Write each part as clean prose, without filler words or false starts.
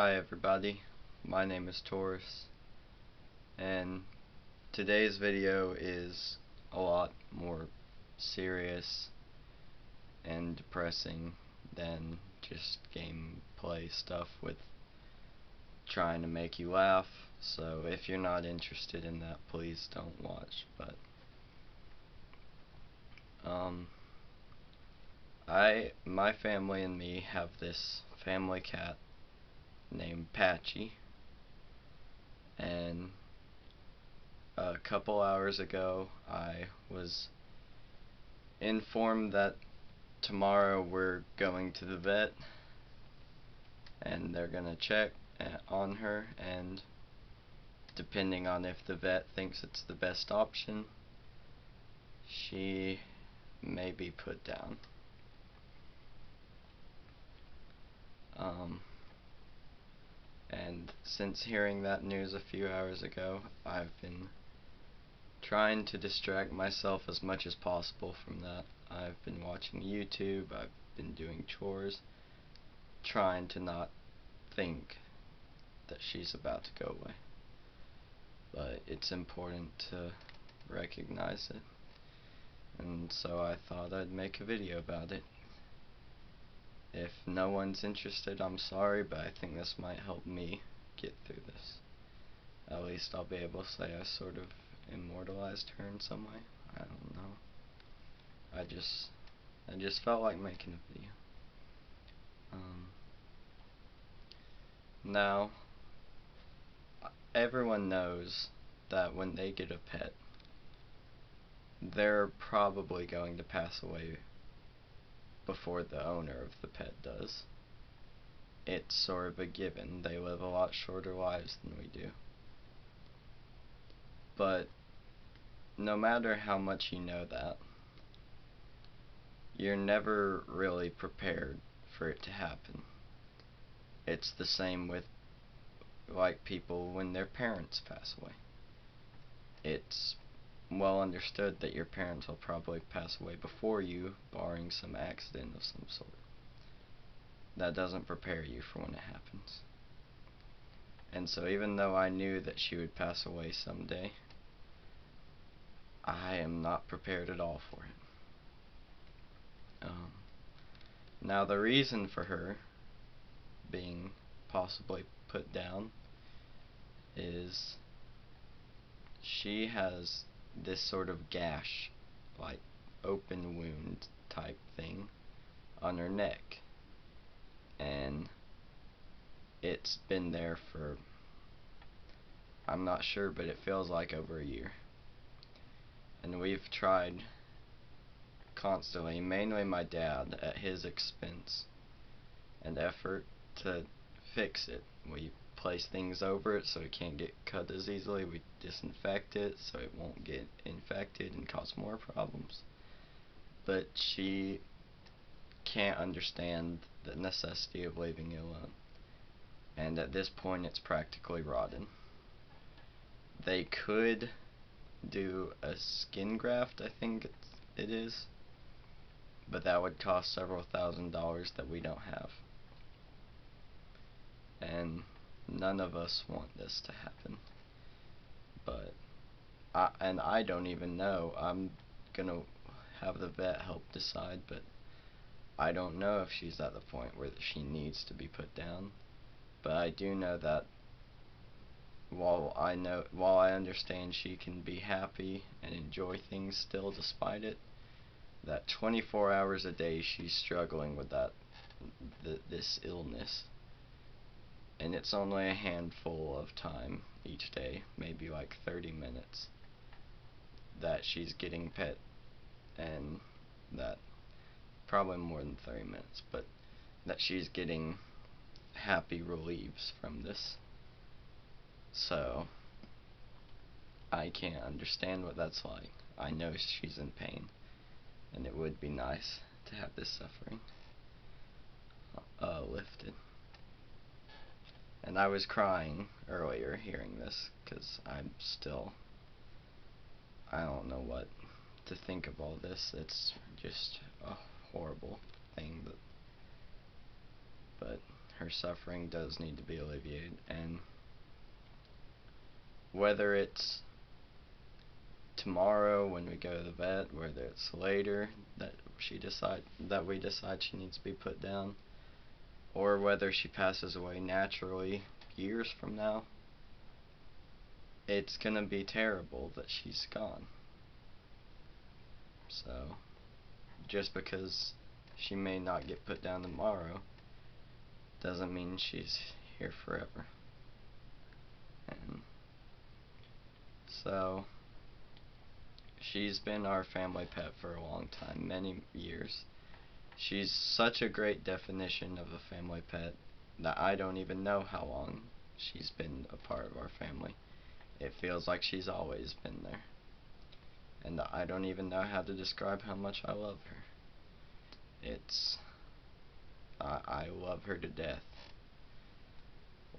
Hi everybody, my name is Taurus, and today's video is a lot more serious and depressing than just gameplay stuff with trying to make you laugh. So if you're not interested in that, please don't watch. But my family and me have this family cat named Patchy, and a couple hours ago I was informed that tomorrow we're going to the vet and they're gonna check on her, and depending on if the vet thinks it's the best option, she may be put down. And since hearing that news a few hours ago, I've been trying to distract myself as much as possible from that. I've been watching YouTube, I've been doing chores, trying to not think that she's about to go away. But it's important to recognize it, and so I thought I'd make a video about it. If no one's interested, I'm sorry, but I think this might help me get through this. At least I'll be able to say I sort of immortalized her in some way. I don't know. I just felt like making a video. Now, everyone knows that when they get a pet, they're probably going to pass away before the owner of the pet does. It's sort of a given. They live a lot shorter lives than we do. But no matter how much you know that, you're never really prepared for it to happen. It's the same with like people when their parents pass away. It's well understood that your parents will probably pass away before you, barring some accident of some sort. That doesn't prepare you for when it happens. And so even though I knew that she would pass away someday, I am not prepared at all for it. Now the reason for her being possibly put down is she has this sort of gash, like open wound type thing on her neck, and it's been there for, I'm not sure, but it feels like over a year. And we've tried constantly, mainly my dad at his expense and effort, to fix it. We place things over it so it can't get cut as easily. We disinfect it so it won't get infected and cause more problems. But she can't understand the necessity of leaving it alone. And at this point it's practically rotten. They could do a skin graft, I think it is, but that would cost several $1,000s that we don't have. And none of us want this to happen. But I don't even know. I'm gonna have the vet help decide, but I don't know if she's at the point where she needs to be put down. But I do know that while I understand she can be happy and enjoy things still despite it, that 24 hours a day she's struggling with this illness. And it's only a handful of time each day, maybe like 30 minutes, that she's getting pet, and that probably more than 30 minutes, but that she's getting happy relieves from this. So I can't understand what that's like. I know she's in pain, and it would be nice to have this suffering lifted. And I was crying earlier hearing this, because I don't know what to think of all this. It's just a horrible thing, but her suffering does need to be alleviated, and whether it's tomorrow when we go to the vet, whether it's later that we decide she needs to be put down, or whether she passes away naturally years from now, it's gonna be terrible that she's gone. So, just because she may not get put down tomorrow doesn't mean she's here forever. And so, she's been our family pet for a long time, many years. She's such a great definition of a family pet that I don't even know how long she's been a part of our family. It feels like she's always been there. And I don't even know how to describe how much I love her. I love her to death.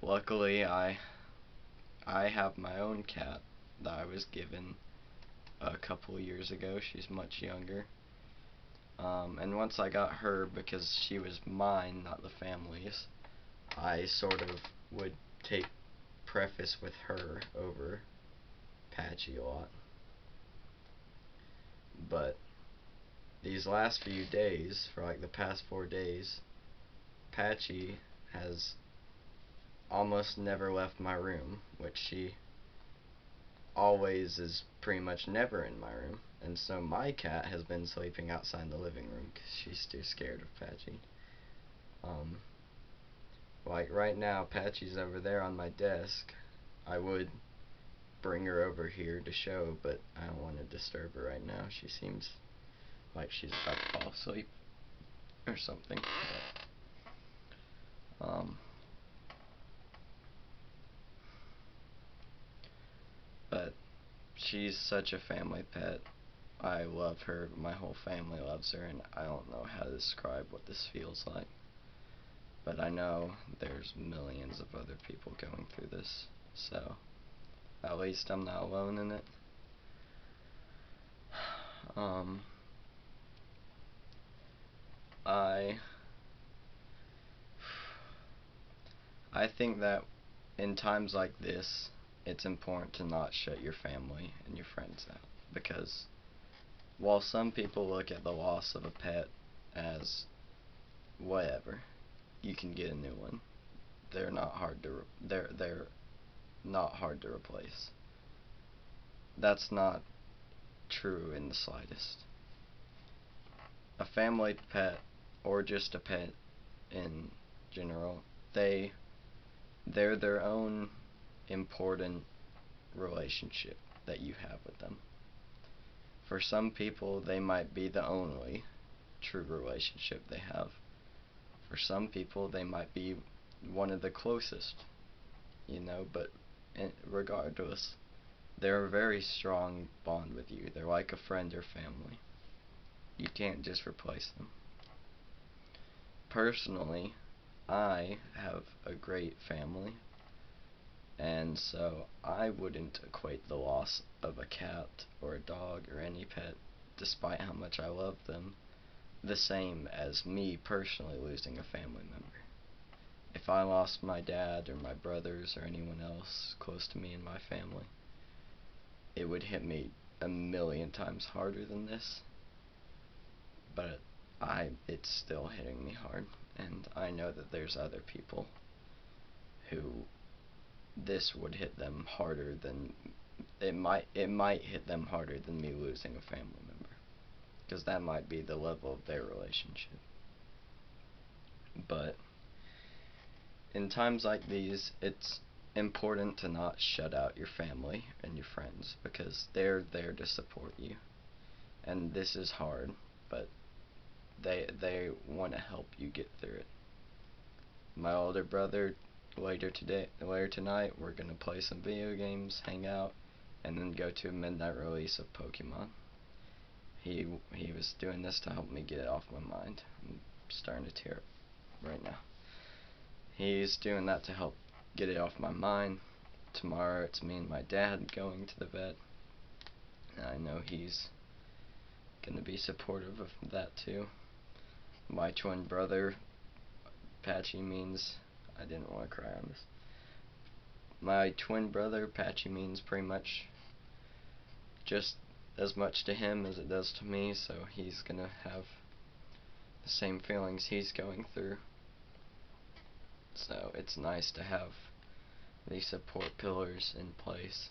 Luckily, I have my own cat that I was given a couple years ago. She's much younger. And once I got her, because she was mine, not the family's, I sort of would take preface with her over Patchy a lot. But these last few days, for like the past 4 days, Patchy has almost never left my room, which she always is pretty much never in my room. And so my cat has been sleeping outside the living room because she's too scared of Patchy. Like right now, Patchy's over there on my desk. I would bring her over here to show, but I don't want to disturb her right now. She seems like she's about to fall asleep or something. But she's such a family pet. I love her. My whole family loves her, and I don't know how to describe what this feels like. But I know there's millions of other people going through this, so at least I'm not alone in it. I think that in times like this, it's important to not shut your family and your friends out, because while some people look at the loss of a pet as whatever, you can get a new one. They're not hard to replace. That's not true in the slightest. A family pet, or just a pet in general, they're their own important relationship that you have with them. For some people, they might be the only true relationship they have. For some people, they might be one of the closest, but regardless, they're a very strong bond with you. They're like a friend or family. You can't just replace them. Personally, I have a great family, and so I wouldn't equate the loss of a cat or a dog or any pet, despite how much I love them, the same as me personally losing a family member. If I lost my dad or my brothers or anyone else close to me in my family, it would hit me a million times harder than this. But it's still hitting me hard, and I know that there's other people who this would hit them harder than it might hit them harder than me losing a family member, because that might be the level of their relationship. But in times like these, it's important to not shut out your family and your friends, because they're there to support you. And this is hard, but they want to help you get through it. My older brother, later tonight, we're gonna play some video games, hang out, and then go to a midnight release of Pokemon. He was doing this to help me get it off my mind. I'm starting to tear up right now. He's doing that to help get it off my mind. Tomorrow it's me and my dad going to the vet, and I know he's gonna be supportive of that too. My twin brother, Patchy, means I didn't want to cry on this. My twin brother, Patchy, means pretty much just as much to him as it does to me, so he's gonna have the same feelings he's going through. So it's nice to have these support pillars in place.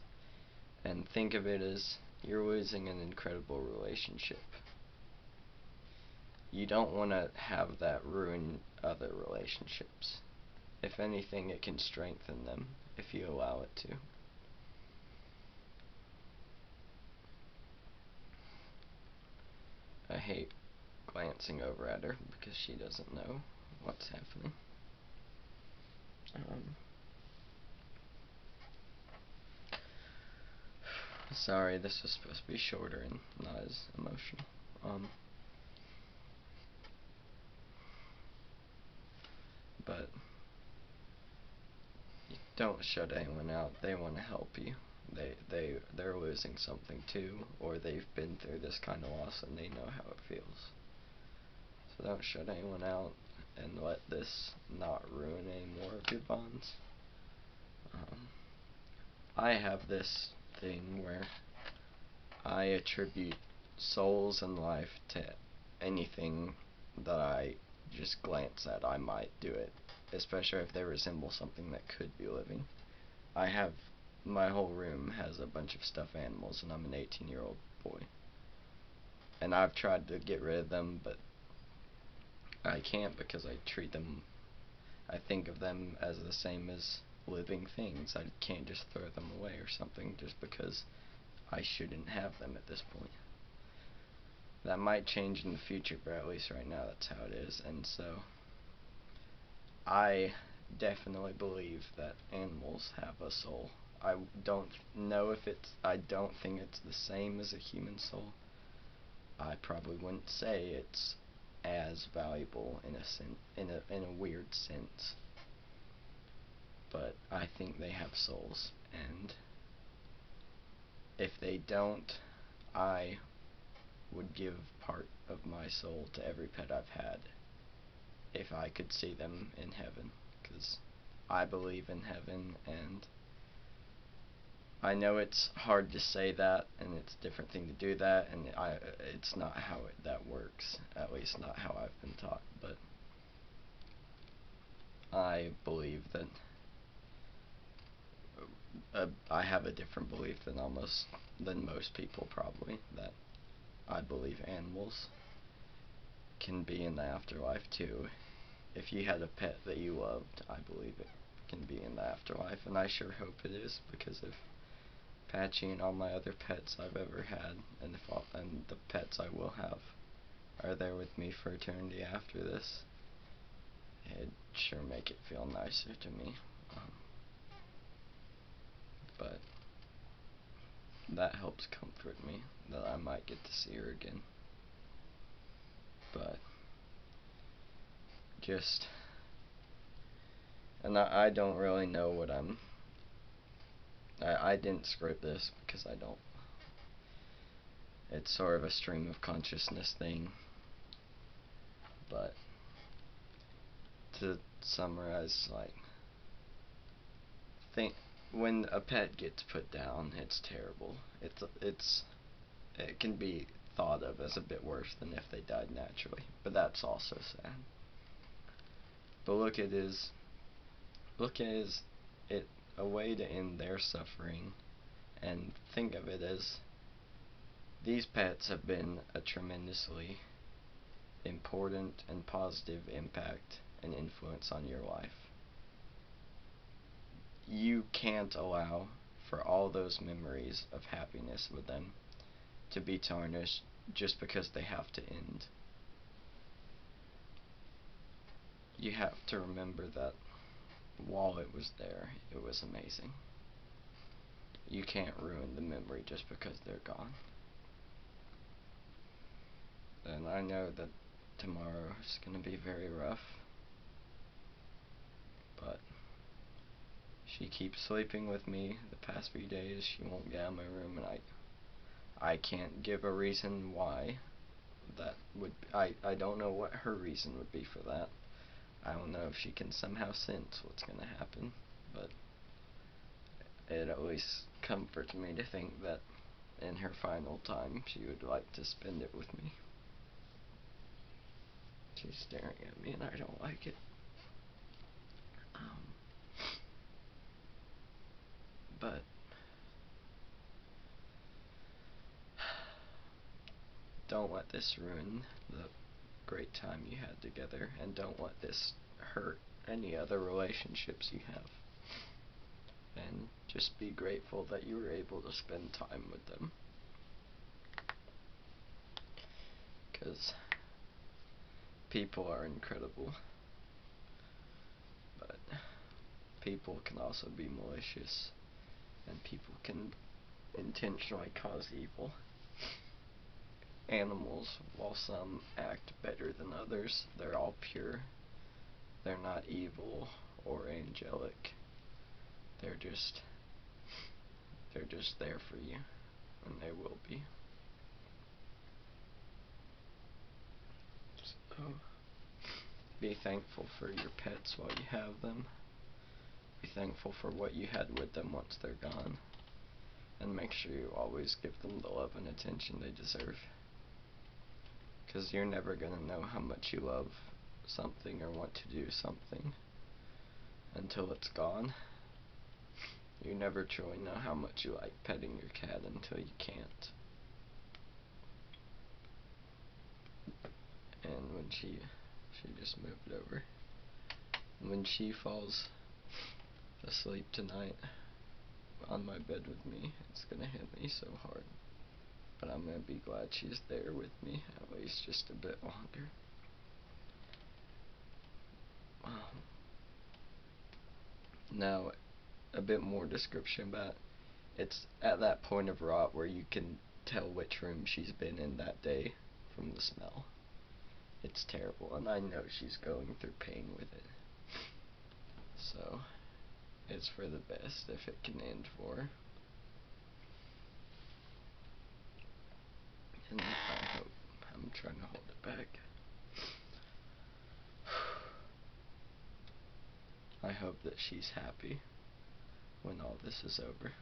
And think of it as you're losing an incredible relationship. You don't want to have that ruin other relationships. If anything, it can strengthen them if you allow it to. I hate glancing over at her because she doesn't know what's happening. Sorry, this was supposed to be shorter and not as emotional. But don't shut anyone out. They want to help you. They're losing something too, or they've been through this kind of loss and they know how it feels. So don't shut anyone out and let this not ruin any more of your bonds. I have this thing where I attribute souls and life to anything that I just glance at. I might do it, especially if they resemble something that could be living. My whole room has a bunch of stuffed animals, and I'm an 18-year-old boy. And I've tried to get rid of them, but I can't because I think of them as the same as living things. I can't just throw them away or something just because I shouldn't have them at this point. That might change in the future, but at least right now that's how it is. And so I definitely believe that animals have a soul. I don't think it's the same as a human soul. I probably wouldn't say it's as valuable in a weird sense. But I think they have souls, and if they don't, I would give part of my soul to every pet I've had if I could see them in heaven, because I believe in heaven, and I know it's hard to say that, and it's a different thing to do that, and it's not how that works, at least not how I've been taught, but I believe that I have a different belief than most people probably, that I believe animals can be in the afterlife too. If you had a pet that you loved, I believe it can be in the afterlife, and I sure hope it is, because if Patchy and all my other pets I've ever had, and the pets I will have, are there with me for eternity after this, it'd sure make it feel nicer to me. But that helps comfort me, that I might get to see her again. But and I don't really know what I didn't script this because I don't. It's sort of a stream of consciousness thing. But to summarize, when a pet gets put down, it's terrible. It can be thought of as a bit worse than if they died naturally, but that's also sad. But look at it as a way to end their suffering, and think of it as these pets have been a tremendously important and positive impact and influence on your life. You can't allow for all those memories of happiness with them to be tarnished just because they have to end. You have to remember that while it was there, it was amazing. You can't ruin the memory just because they're gone. And I know that tomorrow is going to be very rough, but she keeps sleeping with me the past few days. She won't get out of my room, and I can't give a reason why that would. I don't know what her reason would be for that. I don't know if she can somehow sense what's gonna happen, but it always comforts me to think that in her final time she would like to spend it with me. She's staring at me and I don't like it. But don't let this ruin the great time you had together, and don't let this hurt any other relationships you have. And just be grateful that you were able to spend time with them. Because people are incredible, but people can also be malicious, and people can intentionally cause evil. Animals, while some act better than others, they're all pure. They're not evil or angelic. They're just there for you, and they will be. So, be thankful for your pets while you have them. Be thankful for what you had with them once they're gone. And make sure you always give them the love and attention they deserve. Because you're never going to know how much you love something or want to do something until it's gone. You never truly know how much you like petting your cat until you can't. And when she just moved over. When she falls asleep tonight on my bed with me, it's gonna hit me so hard. But I'm gonna be glad she's there with me, at least just a bit longer. Now, a bit more description about it's at that point of rot where you can tell which room she's been in that day from the smell. It's terrible, and I know she's going through pain with it. So, it's for the best if it can end for her. And I hope, I'm trying to hold it back. I hope that she's happy when all this is over.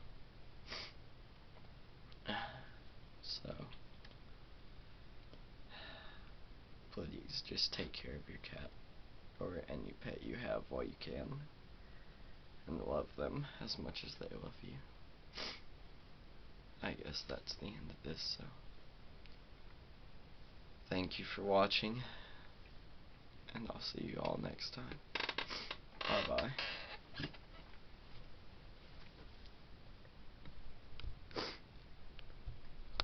So, please just take care of your cat or any pet you have while you can, and love them as much as they love you. I guess that's the end of this, so thank you for watching, and I'll see you all next time. Bye bye.